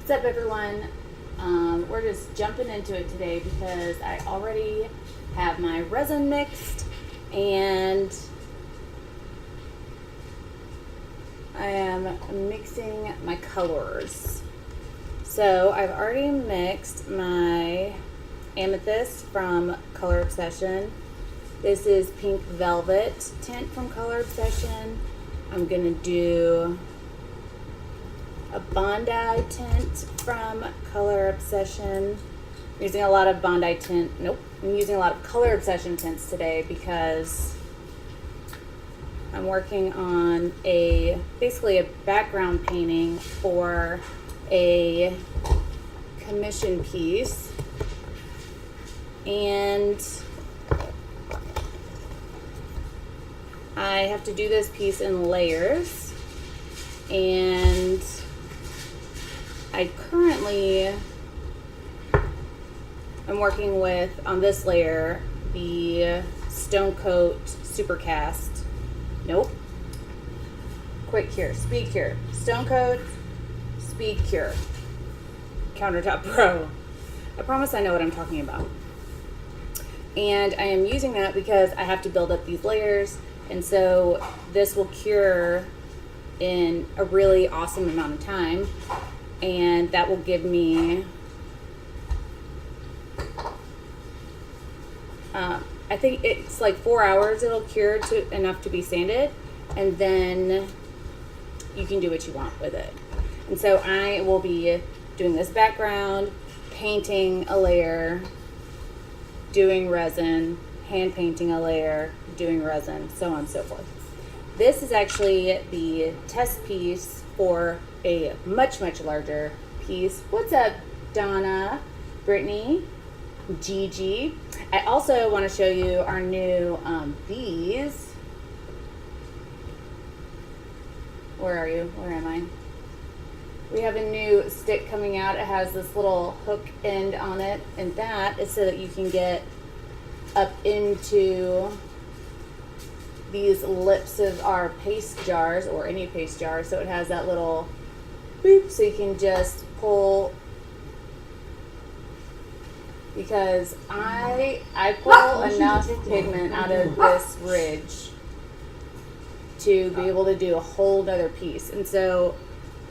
What's up, everyone? We're just jumping into it today because I already have my resin mixed and I am mixing my colors. So I've already mixed my Amethyst from Color Obsession. This is Pink Velvet tint from Color Obsession. I'm gonna do a Bondi tint from Color Obsession. I'm using a lot of Bondi tint. Nope. I'm using a lot of Color Obsession tints today because I'm working on basically a background painting for a commission piece. And I have to do this piece in layers. And I currently am working with, on this layer, the STONECOAT Supercast. Nope. Quick Cure, SpeedCure. STONECOAT SpeedCure Countertop Pro. I promise I know what I'm talking about. And I am using that because I have to build up these layers, and so this will cure in a really awesome amount of time, and that will give me I think it's like 4 hours it'll cure to enough to be sanded, and then you can do what you want with it. And so I will be doing this background, painting a layer, doing resin, hand painting a layer, doing resin, so on and so forth. This is actually the test piece for a much, much larger piece. What's up, Donna, Brittany, Gigi? I also want to show you our new, these. Where are you? Where am I? We have a new stick coming out. It has this little hook end on it, and that is so that you can get up into these lips of our paste jars, or any paste jar. So it has that little boop, so you can just pull, because I pull enough pigment out of this ridge to be able to do a whole nother piece. And so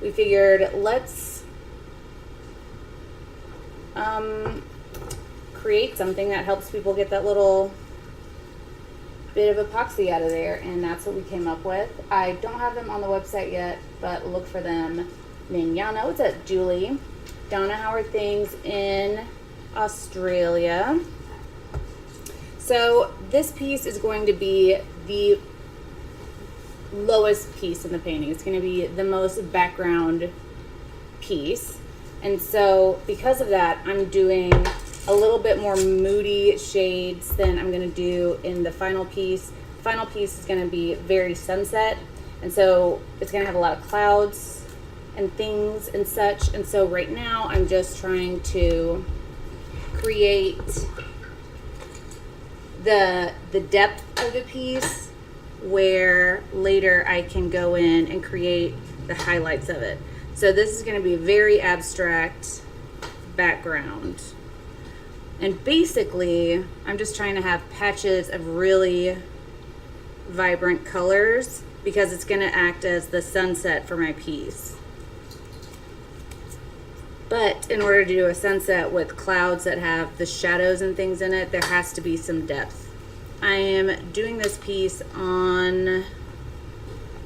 we figured, let's create something that helps people get that little bit of epoxy out of there, and that's what we came up with. I don't have them on the website yet, but look for them. Mignana, what's up, Julie? Donna, how are things in Australia? So this piece is going to be the lowest piece in the painting. It's going to be the most background piece, and so because of that, I'm doing a little bit more moody shades than I'm going to do in the final piece. The final piece is going to be very sunset, and so it's going to have a lot of clouds and things and such. And so right now I'm just trying to create the depth of the piece, where later I can go in and create the highlights of it. So this is going to be a very abstract background. And basically, I'm just trying to have patches of really vibrant colors because it's going to act as the sunset for my piece. But in order to do a sunset with clouds that have the shadows and things in it, there has to be some depth. I am doing this piece on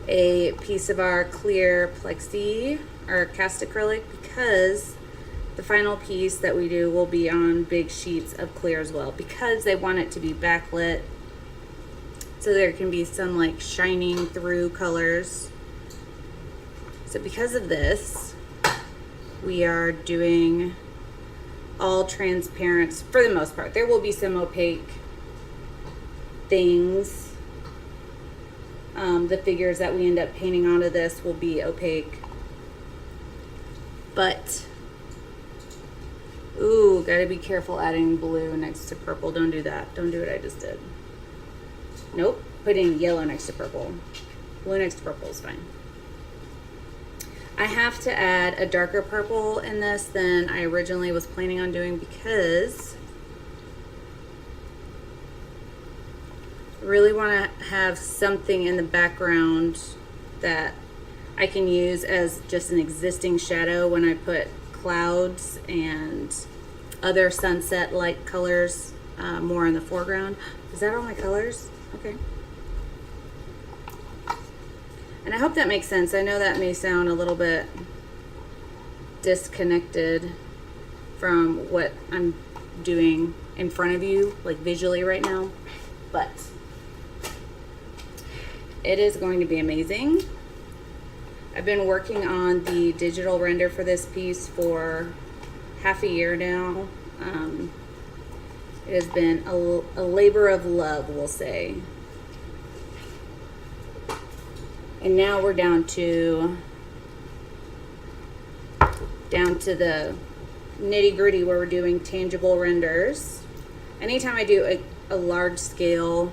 a piece of our clear plexi, or cast acrylic, because the final piece that we do will be on big sheets of clear as well, because they want it to be backlit so there can be some like shining through colors. So because of this, we are doing all transparent for the most part. There will be some opaque things. The figures that we end up painting onto this will be opaque, but ooh, gotta be careful adding blue next to purple. Don't do that. Don't do what I just did. Nope, putting yellow next to purple. Blue next to purple is fine. I have to add a darker purple in this than I originally was planning on doing because I really want to have something in the background that I can use as just an existing shadow when I put clouds and other sunset like colors more in the foreground. Is that all my colors? Okay. And I hope that makes sense. I know that may sound a little bit disconnected from what I'm doing in front of you, like visually right now, but it is going to be amazing. I've been working on the digital render for this piece for half a year now. It has been a labor of love, we'll say. And now we're down to the nitty gritty where we're doing tangible renders. Anytime I do a large scale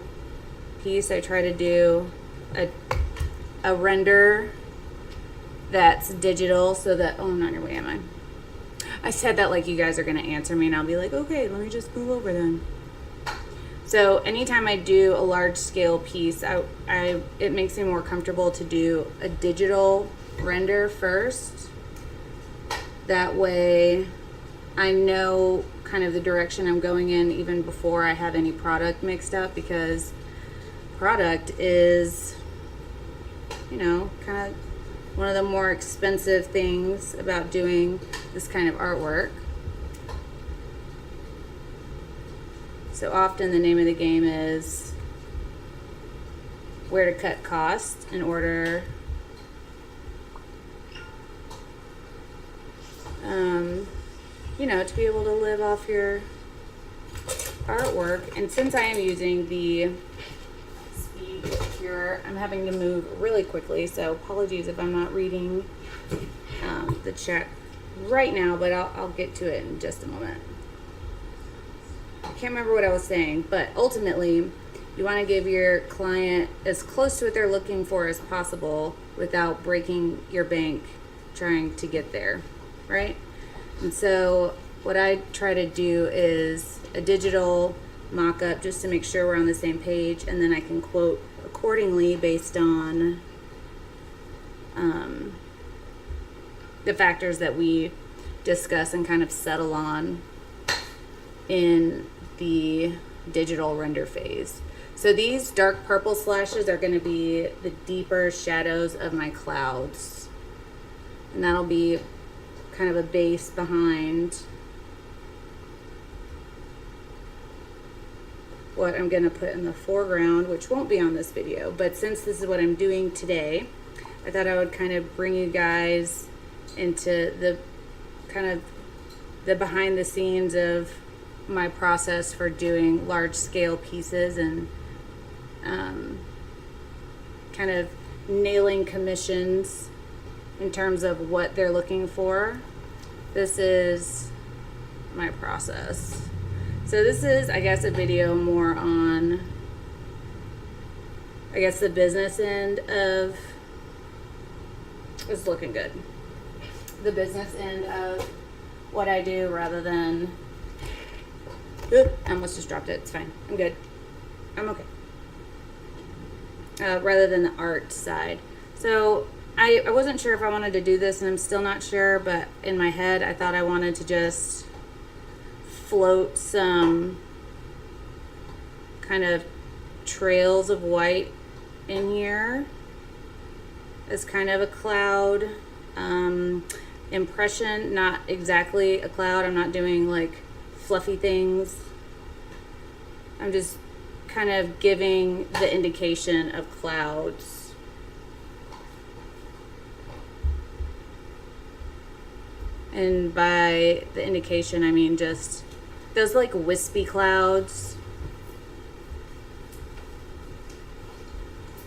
piece, I try to do a render that's digital so that, oh, I'm not in your way, am I? I said that like you guys are gonna answer me and I'll be like, okay, let me just move over then. So anytime I do a large scale piece, it makes me more comfortable to do a digital render first. That way I know kind of the direction I'm going in even before I have any product mixed up, because product is, you know, kind of one of the more expensive things about doing this kind of artwork. So often the name of the game is where to cut costs in order you know, to be able to live off your artwork. And since I am using the SpeedCure, I'm having to move really quickly, so apologies if I'm not reading the chat right now, but I'll get to it in just a moment. I can't remember what I was saying, but ultimately you want to give your client as close to what they're looking for as possible without breaking your bank trying to get there, right? And so what I try to do is a digital mock-up just to make sure we're on the same page, and then I can quote accordingly based on the factors that we discuss and kind of settle on in the digital render phase. So these dark purple slashes are going to be the deeper shadows of my clouds, and that'll be kind of a base behind what I'm going to put in the foreground, which won't be on this video, but since this is what I'm doing today, I thought I would kind of bring you guys into the kind of the behind the scenes of my process for doing large scale pieces and kind of nailing commissions in terms of what they're looking for. This is my process. So this is, I guess, a video more on, I guess, the business end of, it's looking good, the business end of what I do rather than, I almost just dropped it, it's fine, I'm good, I'm okay, rather than the art side. So I wasn't sure if I wanted to do this, and I'm still not sure, but in my head I thought I wanted to just float some kind of trails of white in here as kind of a cloud impression, not exactly a cloud. I'm not doing like fluffy things. I'm just kind of giving the indication of clouds. And by the indication, I mean just those like wispy clouds.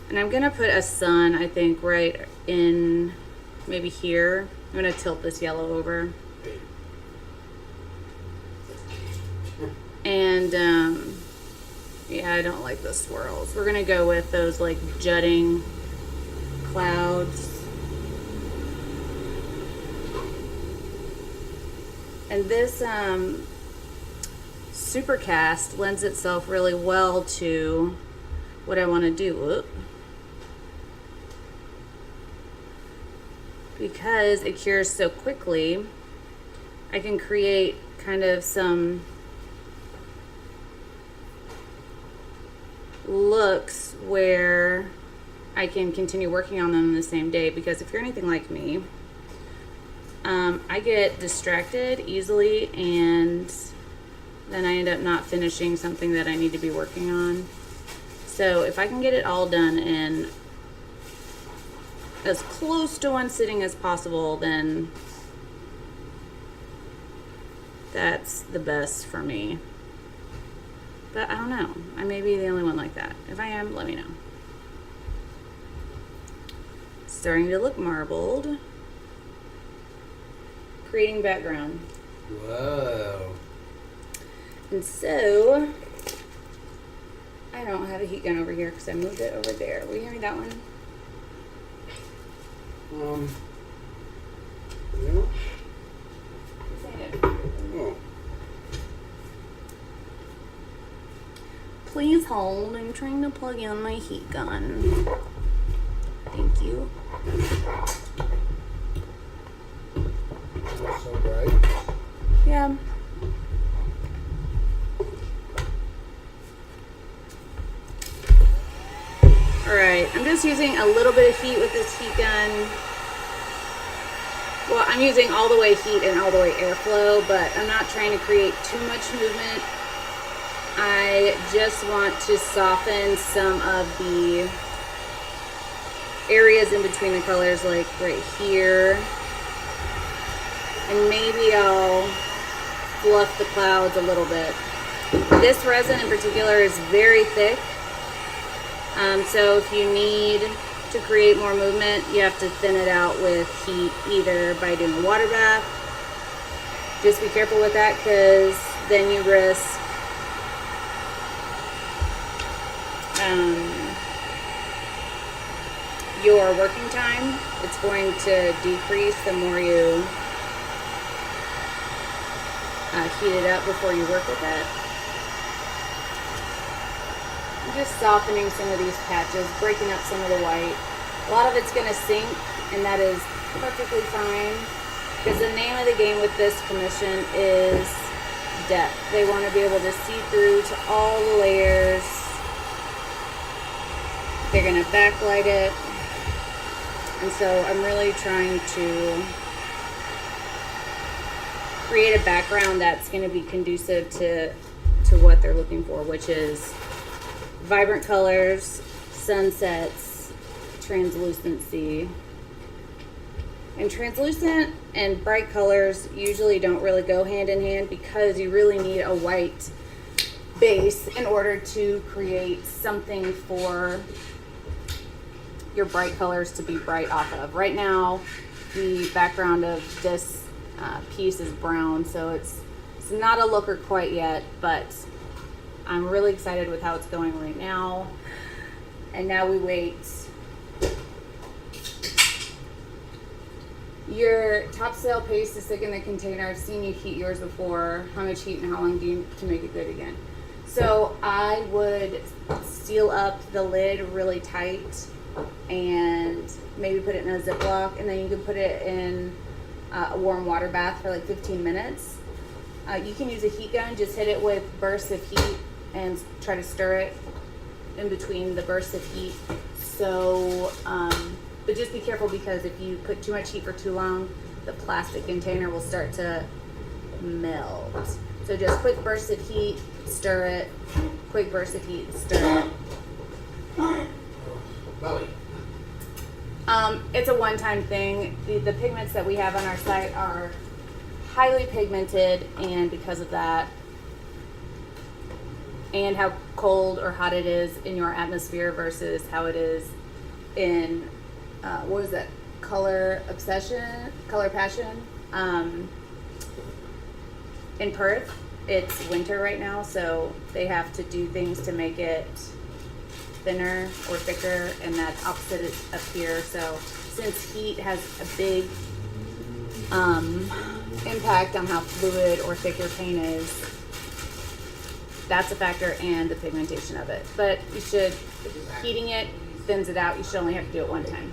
And I'm gonna put a sun, I think, right in maybe here. I'm gonna tilt this yellow over. And yeah, I don't like the swirls. We're gonna go with those like jutting clouds. And this Supercast lends itself really well to what I want to do. Whoop. Because it cures so quickly, I can create kind of some looks where I can continue working on them the same day. Because if you're anything like me, I get distracted easily, and then I end up not finishing something that I need to be working on. So if I can get it all done in as close to one sitting as possible, then that's the best for me. But I don't know. I may be the only one like that. If I am, let me know. It's starting to look marbled. Creating background. Whoa. And so, I don't have a heat gun over here because I moved it over there. Will you hand me that one? Yeah. Oh. Please hold. I'm trying to plug in my heat gun. Thank you. That's so bright. Yeah. Alright, I'm just using a little bit of heat with this heat gun. Well, I'm using all the way heat and all the way airflow, but I'm not trying to create too much movement. I just want to soften some of the areas in between the colors, like right here. And maybe I'll fluff the clouds a little bit. This resin in particular is very thick. So if you need to create more movement, you have to thin it out with heat, either by doing a water bath. Just be careful with that, because then you risk your working time. It's going to decrease the more you heat it up before you work with it. I'm just softening some of these patches, breaking up some of the white. A lot of it's going to sink, and that is perfectly fine, because the name of the game with this commission is depth. They want to be able to see through to all the layers. They're going to backlight it, and so I'm really trying to create a background that's going to be conducive to what they're looking for, which is vibrant colors, sunsets, translucency. And translucent and bright colors usually don't really go hand in hand, because you really need a white base in order to create something for your bright colors to be bright off of. Right now, the background of this piece is brown, so it's not a looker quite yet, but I'm really excited with how it's going right now. And now we wait. Your top sail paste is thick in the container. I've seen you heat yours before. How much heat and how long do you to make it good again? So I would seal up the lid really tight and maybe put it in a Ziploc, and then you can put it in a warm water bath for like 15 minutes. You can use a heat gun, just hit it with bursts of heat and try to stir it in between the bursts of heat. So, but just be careful, because if you put too much heat for too long, the plastic container will start to melt. So just quick bursts of heat, stir it. Quick bursts of heat, stir it. Belly. It's a one-time thing. The pigments that we have on our site are highly pigmented, and because of that, and how cold or hot it is in your atmosphere versus how it is in what is that, Color Passion, in Perth. It's winter right now, so they have to do things to make it thinner or thicker, and that's opposite up here. So since heat has a big impact on how fluid or thick your paint is. That's a factor, and the pigmentation of it. But you should, heating it thins it out. You should only have to do it one time.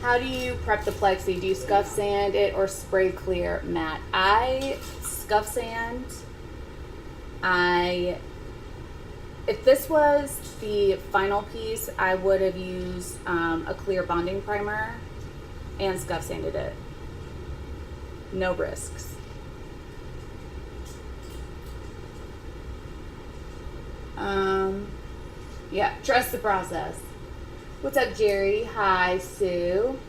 How do you prep the plexi? Do you scuff sand it or spray clear matte? I scuff sand. If this was the final piece, I would have used a clear bonding primer and scuff sanded it. No risks. Yeah, trust the process. What's up, Jerry? Hi, Sue.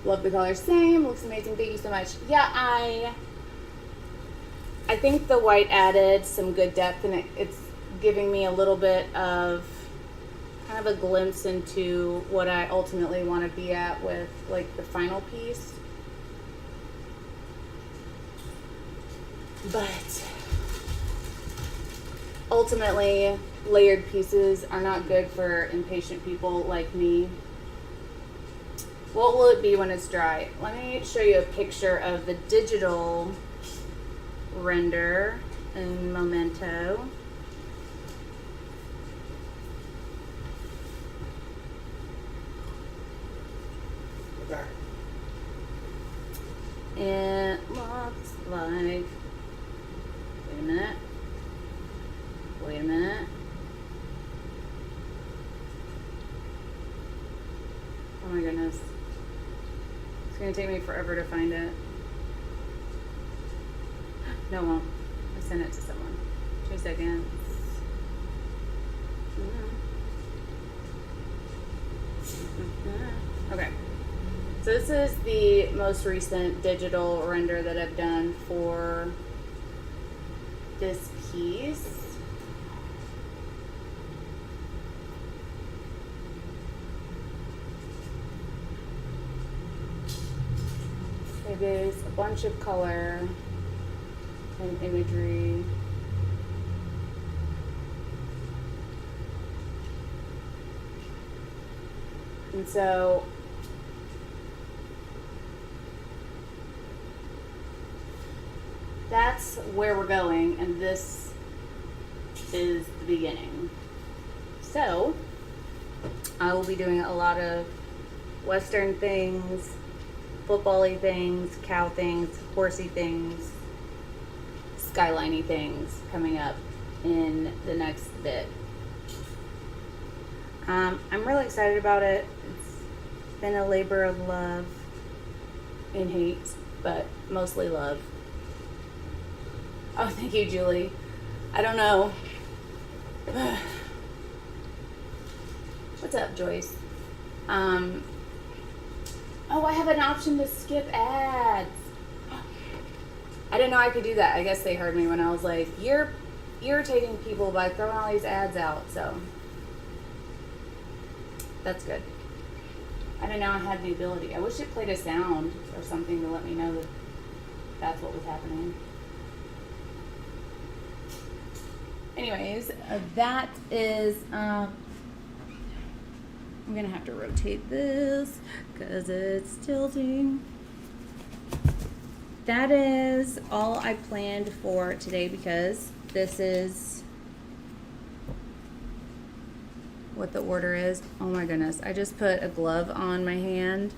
Love the color. Same. Looks amazing. Thank you so much. Yeah, I think the white added some good depth, and it's giving me a little bit of kind of a glimpse into what I ultimately want to be at with like the final piece. But ultimately, layered pieces are not good for impatient people like me. What will it be when it's dry? Let me show you a picture of the digital render in Memento. Okay. It looks like, wait a minute. Oh my goodness. It's gonna take me forever to find it. No, it won't. I sent it to someone. 2 seconds. Okay. So this is the most recent digital render that I've done for this piece. It is a bunch of color and imagery. And so that's where we're going, and this is the beginning. So I will be doing a lot of Western things, football-y things, cow things, horsey things, skyline-y things coming up in the next bit. I'm really excited about it. It's been a labor of love and hate, but mostly love. Oh, thank you, Julie. I don't know. What's up, Joyce? Oh, I have an option to skip ads. I didn't know I could do that. I guess they heard me when I was like, you're irritating people by throwing all these ads out, so that's good. I didn't know I had the ability. I wish it played a sound or something to let me know that that's what was happening. Anyways, that is, I'm gonna have to rotate this because it's tilting. That is all I planned for today because this is what the order is. Oh my goodness, I just put a glove on my hand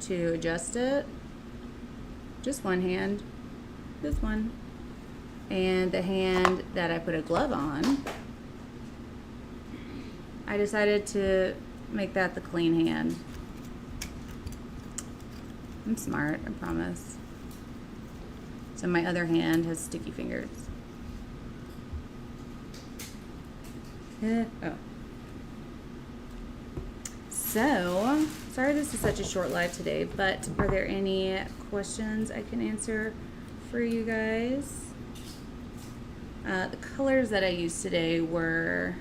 to adjust it. Just one hand, this one. And the hand that I put a glove on, I decided to make that the clean hand. I'm smart, I promise. So my other hand has sticky fingers. Oh. So, sorry this is such a short live today, but are there any questions I can answer for you guys? The colors that I used today were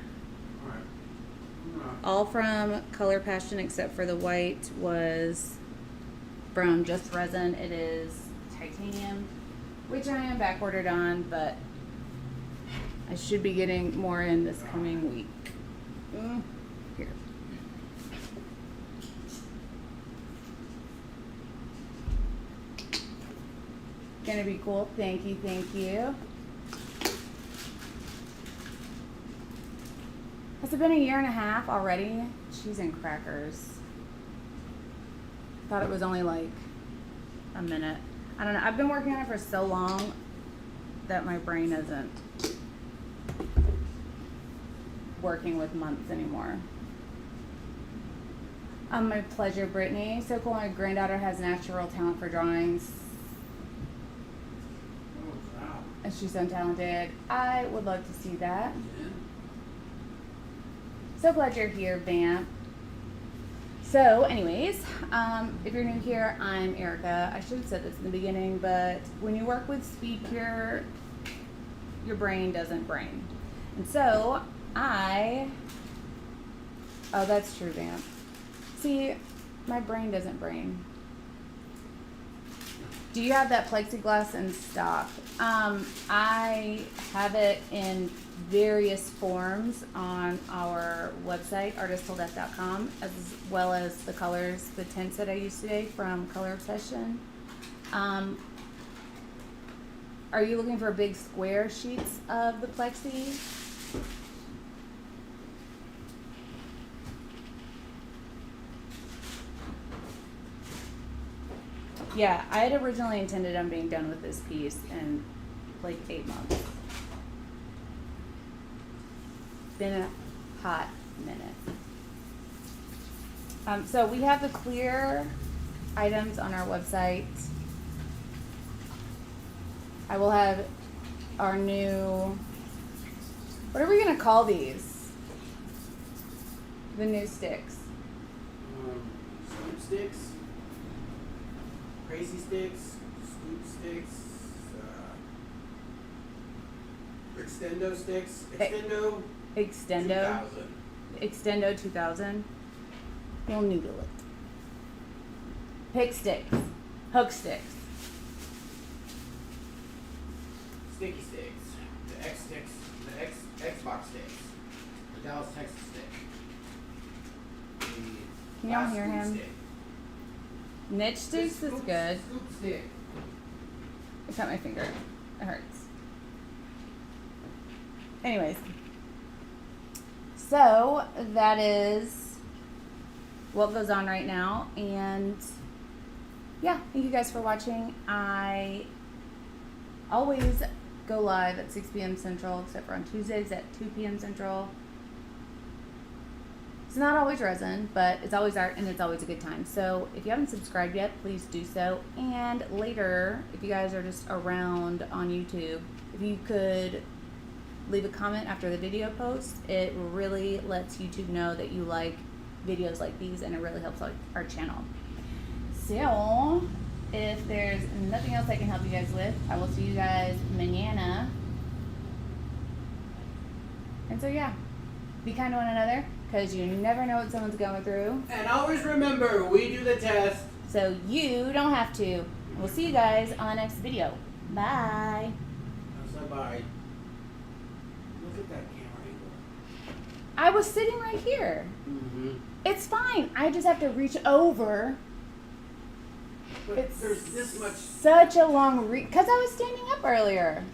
all from Color Passion except for the white was from just Resin. It is titanium, which I am back ordered on, but I should be getting more in this coming week. Here. gonna be cool. Thank you, thank you. Has it been a year and a half already? Cheese and crackers. Thought it was only like a minute. I don't know. I've been working on it for so long that my brain isn't working with months anymore. My pleasure, Brittany. So cool. My granddaughter has natural talent for drawings. Oh, wow. And she's so talented. I would love to see that. Yeah. So glad you're here, Vamp. So, anyways, if you're new here, I'm Erica. I should have said this in the beginning, but when you work with SpeedCure, your brain doesn't brain. And so, oh, that's true, Vamp. See, my brain doesn't brain. Do you have that plexiglass in stock? I have it in various forms on our website, artistholdf.com, as well as the colors, the tints that I used today from Color Obsession. Are you looking for big square sheets of the plexi? Yeah, I had originally intended on being done with this piece in like 8 months. Been a hot minute. So we have the clear items on our website. I will have our new, what are we gonna call these? The new sticks. Sticks. Crazy sticks, scoop sticks, extendo sticks, Extendo 2000. Extendo 2000. You'll noodle it. Pick sticks. Hook sticks. Sticky sticks, the X sticks, the Xbox sticks, the Dallas, Texas stick. Can y'all hear him? Stick. Niche sticks is good. Scoop stick. I cut my finger. It hurts. Anyways. So that is what goes on right now. And yeah, thank you guys for watching. I always go live at 6 p.m. Central, except for on Tuesdays at 2 p.m. Central. It's not always resin, but it's always art and it's always a good time. So if you haven't subscribed yet, please do so. And later, if you guys are just around on YouTube, if you could leave a comment after the video post, it really lets YouTube know that you like videos like these and it really helps our channel. So if there's nothing else I can help you guys with, I will see you guys mañana. And so yeah, be kind to one another, because you never know what someone's going through. And always remember, we do the test, so you don't have to. We'll see you guys on the next video. Bye. So bye. Look at that camera angle. I was sitting right here. Mm-hmm. It's fine. I just have to reach over. But It's there's this much. Such a long because I was standing up earlier.